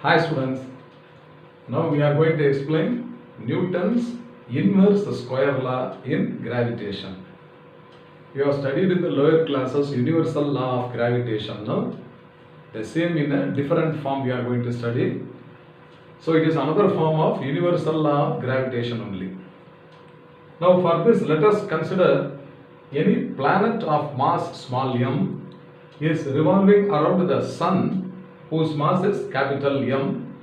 Hi students, now we are going to explain Newton's inverse square law in gravitation. You have studied in the lower classes universal law of gravitation. Now the same in a different form we are going to study. So it is another form of universal law of gravitation only. Now for this let us consider any planet of mass small m is revolving around the sun whose mass is capital M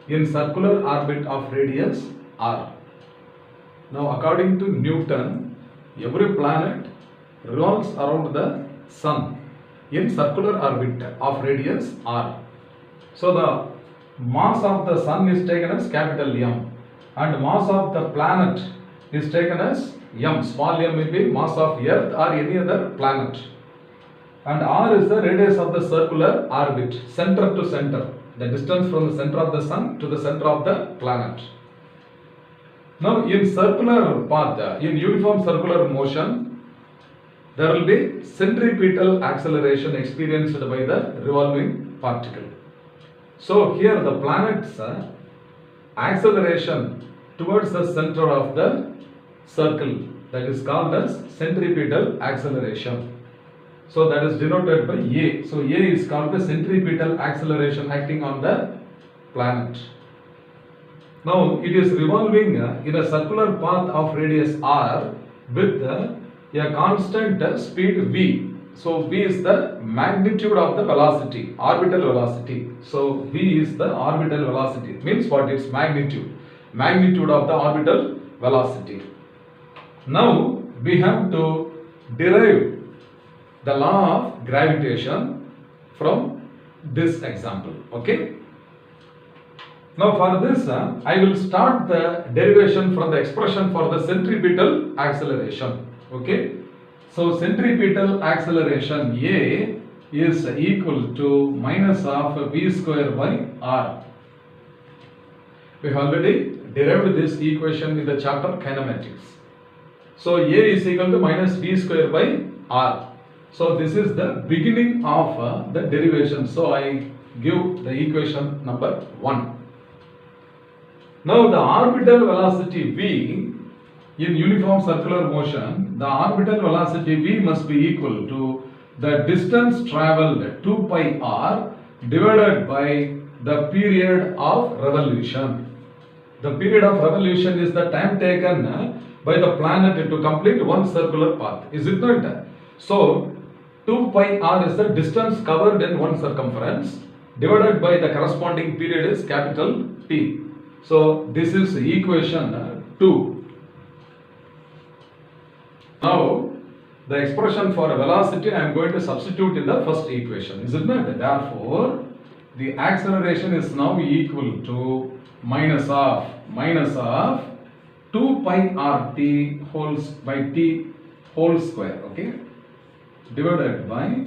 in circular orbit of radius r. Now according to Newton, every planet revolves around the sun in circular orbit of radius r. So the mass of the sun is taken as capital M and mass of the planet is taken as m. Small m will be mass of earth or any other planet. And r is the radius of the circular orbit, center to center, the distance from the center of the sun to the center of the planet. Now in circular path, in uniform circular motion, there will be centripetal acceleration experienced by the revolving particle. So here the planet's acceleration towards the center of the circle, that is called as centripetal acceleration. So that is denoted by A. So A is called the centripetal acceleration acting on the planet. Now it is revolving in a circular path of radius r with a constant speed v. So v is the magnitude of the velocity, orbital velocity. So v is the orbital velocity, means what? Its magnitude of the orbital velocity. Now we have to derive the law of gravitation from this example. Okay. Now for this I will start the derivation from the expression for the centripetal acceleration. Okay. So centripetal acceleration A is equal to minus of v square by r. We have already derived this equation in the chapter kinematics. So A is equal to minus v square by r. So this is the beginning of the derivation. So I give the equation number 1. Now the orbital velocity v in uniform circular motion, the orbital velocity v must be equal to the distance travelled 2 pi r divided by the period of revolution. The period of revolution is the time taken by the planet to complete one circular path. Is it not? So 2 pi r is the distance covered in one circumference divided by the corresponding period is capital T. So this is equation 2. Now the expression for velocity I am going to substitute in the first equation. Is it not? Therefore the acceleration is now equal to minus of 2 pi r t by t whole square. Okay, divided by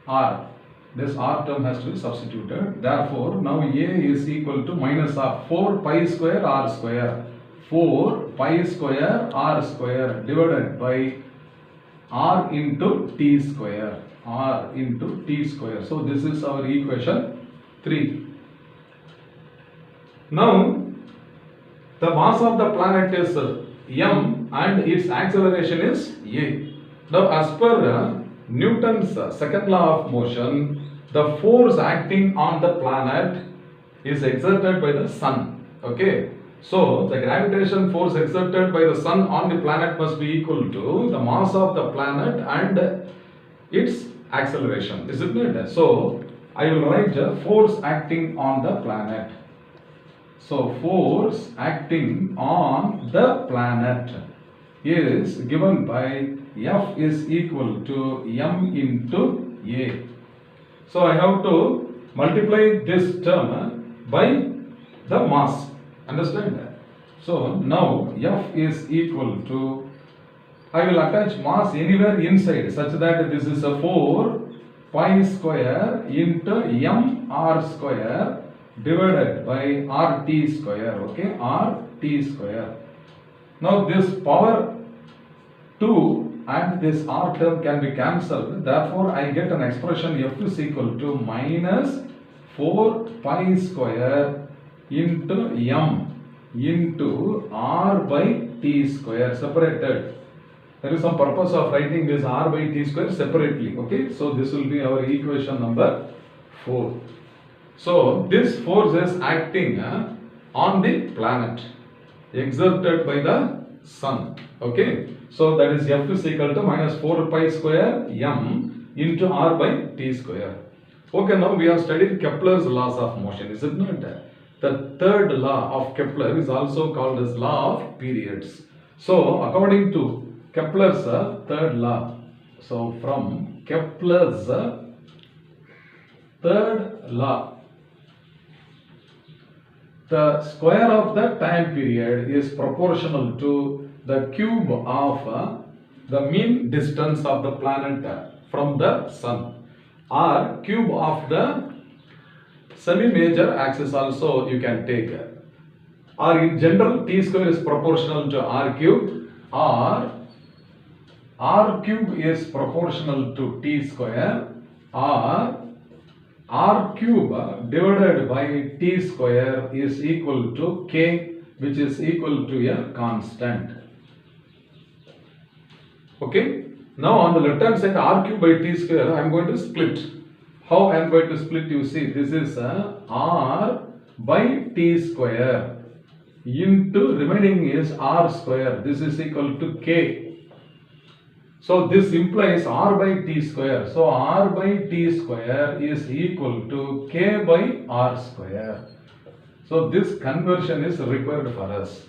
r. This r term has to be substituted. Therefore, now A is equal to minus of 4 pi square r square. 4 pi square r square divided by r into t square. R into t square. So this is our equation 3. Now the mass of the planet is m and its acceleration is a. Now as per Newton's second law of motion, the force acting on the planet is exerted by the sun. Okay. So the gravitation force exerted by the sun on the planet must be equal to the mass of the planet and its acceleration. Is it not? So I will write force acting on the planet. So force acting on the planet is given by F is equal to m into A. So I have to multiply this term by the mass. Understand that? So now F is equal to, I will attach mass anywhere inside such that this is a 4 pi square into m r square divided by rt square. Okay, rt square. Now this power 2 and this r term can be cancelled. Therefore I get an expression F is equal to minus 4 pi square into m into r by t square separated. There is some purpose of writing this r by t square separately. Okay, so this will be our equation number 4. So this force is acting on the planet exerted by the sun. Okay, so that is F is equal to minus 4 pi square m into r by t square. Okay, now we have studied Kepler's laws of motion, is it not? The third law of Kepler is also called as law of periods. So according to Kepler's third law, so from Kepler's third law, the square of the time period is proportional to the cube of the mean distance of the planet from the sun, or cube of the semi-major axis also you can take, or in general t square is proportional to r cube, or r cube is proportional to t square, or r cube divided by t square is equal to k, which is equal to a constant. Okay, now on the left hand side r cube by t square I am going to split. How I am going to split? You see, this is r by t square into remaining is r square. This is equal to k. So this implies r by t square. So r by t square is equal to k by r square. So this conversion is required for us.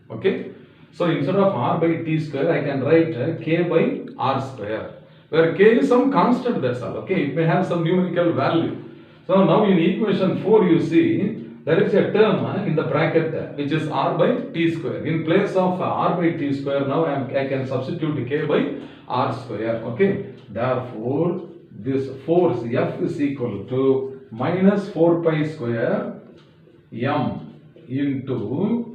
Okay. So instead of r by t square, I can write k by r square, where k is some constant, that's all. Okay, it may have some numerical value. So now in equation 4 you see there is a term in the bracket which is r by t square. In place of r by t square, now I can substitute k by r square. Okay, therefore this force F is equal to minus 4 pi square m into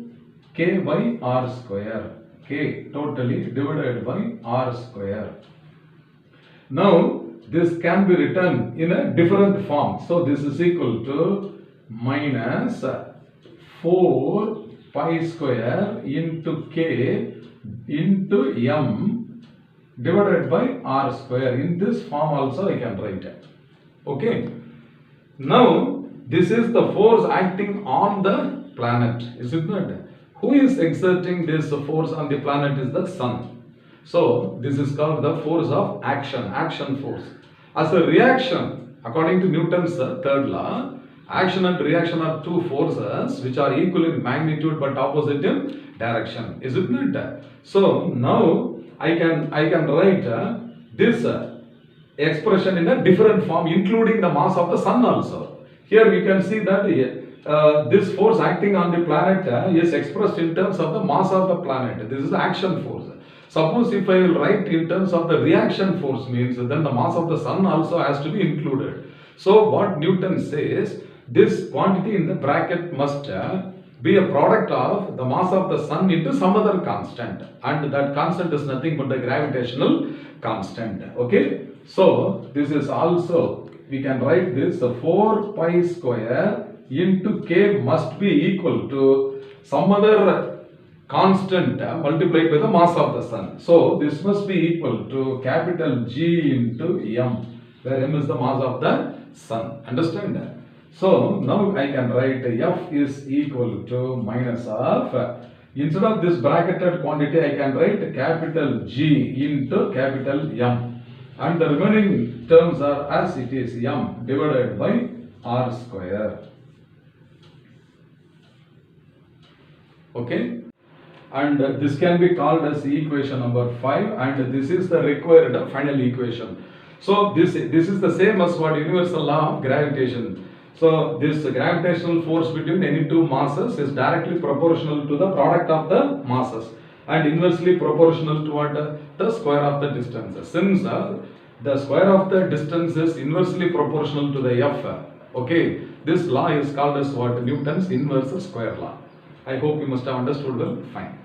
k by r square, k totally divided by r square. Now this can be written in a different form. So this is equal to minus 4 pi square into k into m divided by r square. In this form also I can write it. Okay. Now this is the force acting on the planet, is it not? Who is exerting this force on the planet is the sun. So this is called the force of action, action force. As a reaction, according to Newton's third law, action and reaction are two forces which are equal in magnitude but opposite in direction, is it not? So now I can write this expression in a different form, including the mass of the sun also. Here we can see that this force acting on the planet is expressed in terms of the mass of the planet. This is the action force. Suppose if I will write in terms of the reaction force, means then the mass of the sun also has to be included. So what Newton says, this quantity in the bracket must be a product of the mass of the sun into some other constant, and that constant is nothing but the gravitational constant. Okay, so this is also, we can write this 4 pi square into k must be equal to some other constant multiplied by the mass of the sun. So this must be equal to capital G into m, where m is the mass of the sun. Understand that? So now I can write F is equal to minus of, instead of this bracketed quantity I can write capital G into capital M, and the remaining terms are as it is, m divided by r square. Okay, and this can be called as equation number 5, and this is the required final equation. So this is the same as what universal law of gravitation. So this gravitational force between any two masses is directly proportional to the product of the masses and inversely proportional to what? The square of the distance. Since the square of the distance is inversely proportional to the F, okay, this law is called as what? Newton's inverse square law. I hope you must have understood well. Fine.